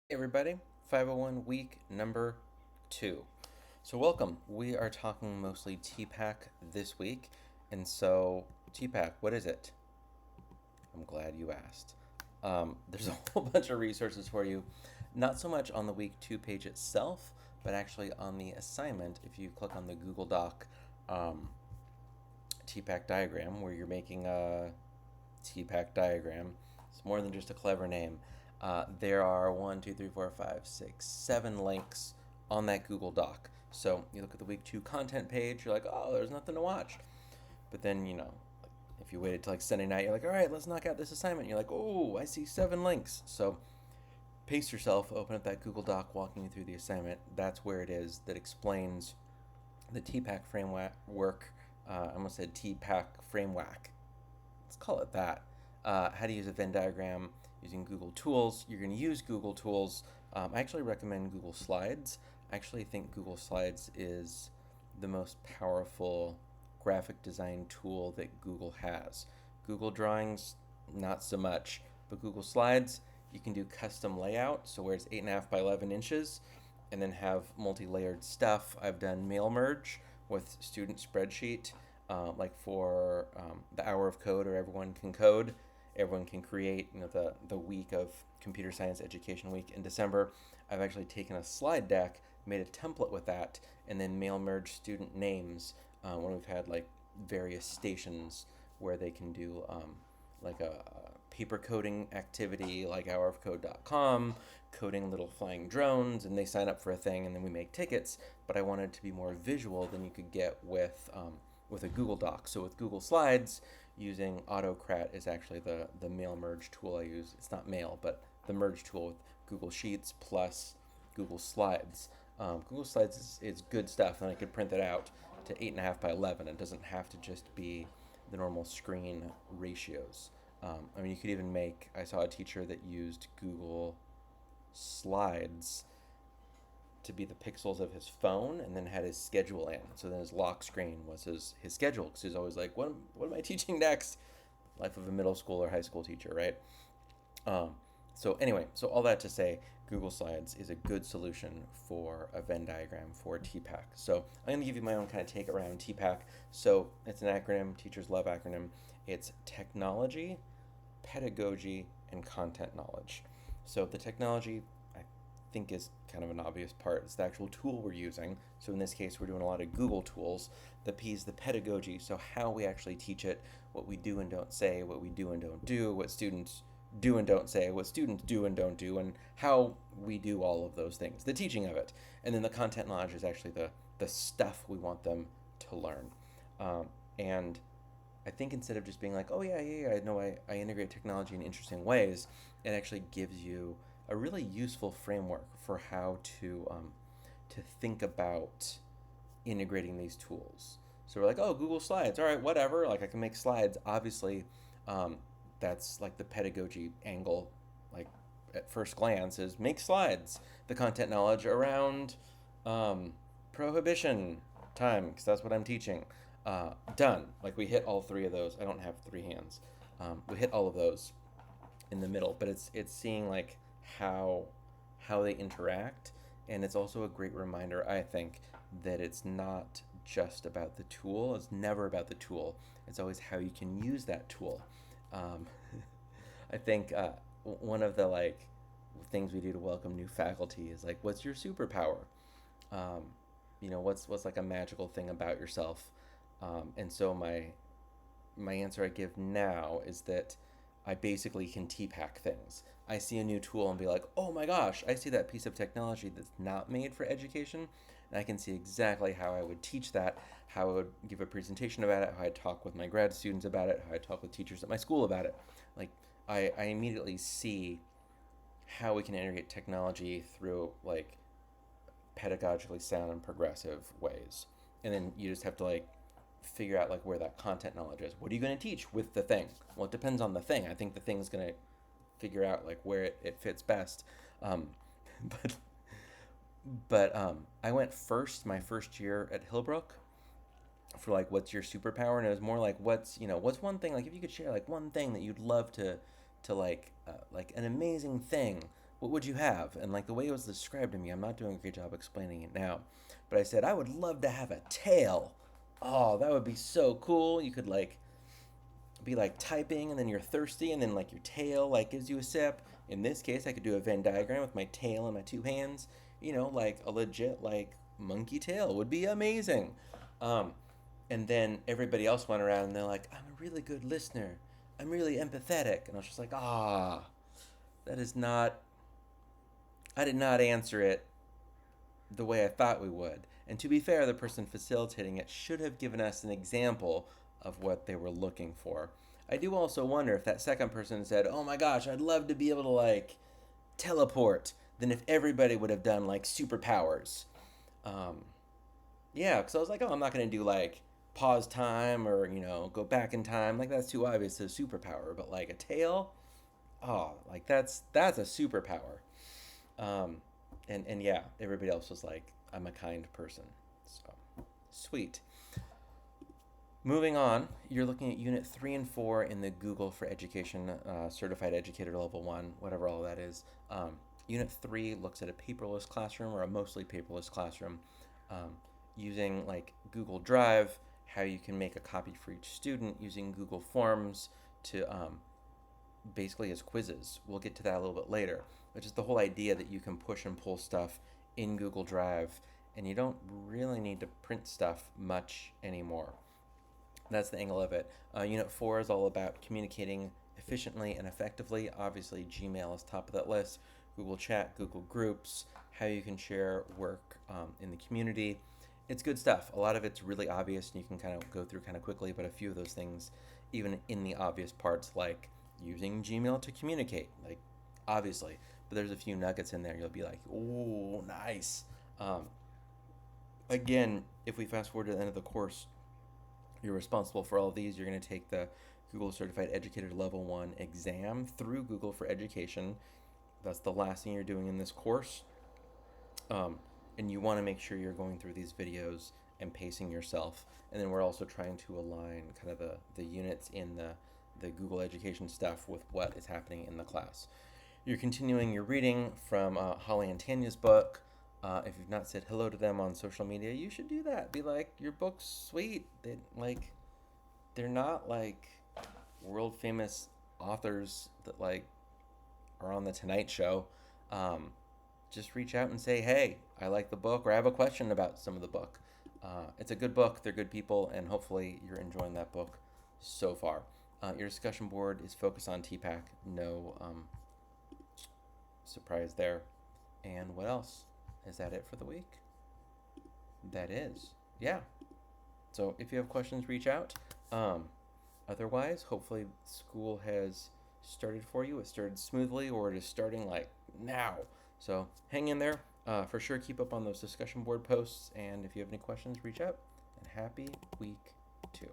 Hey everybody, 501 week number 2. So welcome. We are talking mostly TPAC this week. And so TPAC, what is it? I'm glad you asked. There's a whole bunch of resources for you, not so much on the week 2 page itself, but actually on the assignment. If you click on the Google Doc um, TPAC diagram where you're making a TPAC diagram, it's more than just a clever name. There are 7 links on that Google Doc. So you look at the week 2 content page, you're like, oh, there's nothing to watch. But then, if you waited till like Sunday night, you're like, all right, let's knock out this assignment. You're like, oh, I see 7 links. So pace yourself, open up that Google Doc, walking you through the assignment. That's where it is that explains the TPAC framework. I almost said TPAC framework. Let's call it that. How to use a Venn diagram using Google Tools. You're going to use Google Tools. I actually recommend Google Slides. I actually think Google Slides is the most powerful graphic design tool that Google has. Google Drawings, not so much, but Google Slides, you can do custom layout, so where it's 8.5 by 11 inches, and then have multi-layered stuff. I've done mail merge with student spreadsheet, like for the hour of code, or everyone can code. Everyone can create, the week of computer science education week in December. I've actually taken a slide deck, made a template with that, and then mail merge student names when we've had like various stations where they can do like a paper coding activity like hourofcode.com, coding little flying drones, and they sign up for a thing and then we make tickets. But I wanted it to be more visual than you could get with a Google Doc. So with Google Slides, using Autocrat is actually the mail merge tool I use. It's not mail, but the merge tool with Google Sheets plus Google Slides. Google Slides is good stuff, and I could print that out to 8.5 by 11. It doesn't have to just be the normal screen ratios. You could even I saw a teacher that used Google Slides to be the pixels of his phone and then had his schedule in. So then his lock screen was his schedule, because he's always like, what am I teaching next? Life of a middle school or high school teacher, right? Um, so anyway, so all that to say, Google Slides is a good solution for a Venn diagram for TPAC. So I'm going to give you my own kind of take around TPAC. So it's an acronym. Teachers love acronym. It's technology, pedagogy, and content knowledge. So the technology, I think, is kind of an obvious part. It's the actual tool we're using. So in this case, we're doing a lot of Google tools. The P is the pedagogy, so how we actually teach it, what we do and don't say, what we do and don't do, what students do and don't say, what students do and don't do, and how we do all of those things, the teaching of it. And then the content knowledge is actually the stuff we want them to learn. And I think instead of just being like, oh yeah, I know I integrate technology in interesting ways, it actually gives you a really useful framework for how to think about integrating these tools. So we're like, oh, Google Slides, all right, whatever. Like I can make slides. Obviously, um, that's like the pedagogy angle. Like at first glance, is make slides. The content knowledge around prohibition time, because that's what I'm teaching. Done. Like we hit all 3 of those. I don't have 3 hands. We hit all of those in the middle, but it's seeing like how how they interact, and it's also a great reminder, I think, that it's not just about the tool. It's never about the tool. It's always how you can use that tool. Um, I think one of the things we do to welcome new faculty is like, what's your superpower? Um, what's like a magical thing about yourself? And so my answer I give now is that I basically can TPAC things. I see a new tool and be like, oh my gosh, I see that piece of technology that's not made for education, and I can see exactly how I would teach that, how I would give a presentation about it, how I talk with my grad students about it, how I talk with teachers at my school about it. Like, I immediately see how we can integrate technology through like pedagogically sound and progressive ways. And then you just have to figure out like where that content knowledge is. What are you going to teach with the thing? Well, it depends on the thing. I think the thing's going to figure out like where it fits best. Um, but I went my first year at Hillbrook for like what's your superpower, and it was more like what's one thing, like if you could share like one thing that you'd love to like an amazing thing, what would you have? And like the way it was described to me, I'm not doing a great job explaining it now, but I said, I would love to have a tail. Oh, that would be so cool. You could like be like typing and then you're thirsty and then like your tail like gives you a sip. In this case, I could do a Venn diagram with my tail and my two hands. Like a legit like monkey tail would be amazing. Um, and then everybody else went around and they're like, I'm a really good listener. I'm really empathetic. And I was just like, that is not, I did not answer it the way I thought we would. And to be fair, the person facilitating it should have given us an example of what they were looking for. I do also wonder if that second person said, oh my gosh, I'd love to be able to like teleport, then if everybody would have done like superpowers. Um, yeah, because I was like, oh, I'm not going to do like pause time or, go back in time. Like that's too obvious, a superpower. But like a tail, oh, like that's a superpower. Um, and yeah, everybody else was like, I'm a kind person. So sweet. Moving on, you're looking at Unit 3 and 4 in the Google for Education Certified Educator Level 1, whatever all that is. Unit 3 looks at a paperless classroom or a mostly paperless classroom um, using like Google Drive, how you can make a copy for each student using Google Forms to basically as quizzes. We'll get to that a little bit later, which is the whole idea that you can push and pull stuff in Google Drive and you don't really need to print stuff much anymore. That's the angle of it. Unit 4 is all about communicating efficiently and effectively. Obviously, Gmail is top of that list. Google Chat, Google Groups, how you can share work in the community. It's good stuff. A lot of it's really obvious and you can kind of go through kind of quickly, but a few of those things, even in the obvious parts, like using Gmail to communicate, like obviously. But there's a few nuggets in there you'll be like, oh, nice. Again, if we fast forward to the end of the course, you're responsible for all of these. You're going to take the Google Certified Educator Level 1 exam through Google for Education. That's the last thing you're doing in this course. And you want to make sure you're going through these videos and pacing yourself. And then we're also trying to align kind of the units in the Google Education stuff with what is happening in the class. You're continuing your reading from Holly and Tanya's book. If you've not said hello to them on social media, you should do that. Be like, your book's sweet. They're not like world famous authors that like are on the Tonight Show. Just reach out and say, hey, I like the book, or I have a question about some of the book. It's a good book. They're good people, and hopefully you're enjoying that book so far. Your discussion board is focused on TPAC. No surprise there. And what else? Is that it for the week? That is. Yeah. So if you have questions, reach out. Otherwise, hopefully school has started for you. It started smoothly, or it is starting like now. So hang in there. For sure, keep up on those discussion board posts. And if you have any questions, reach out. And happy week 2.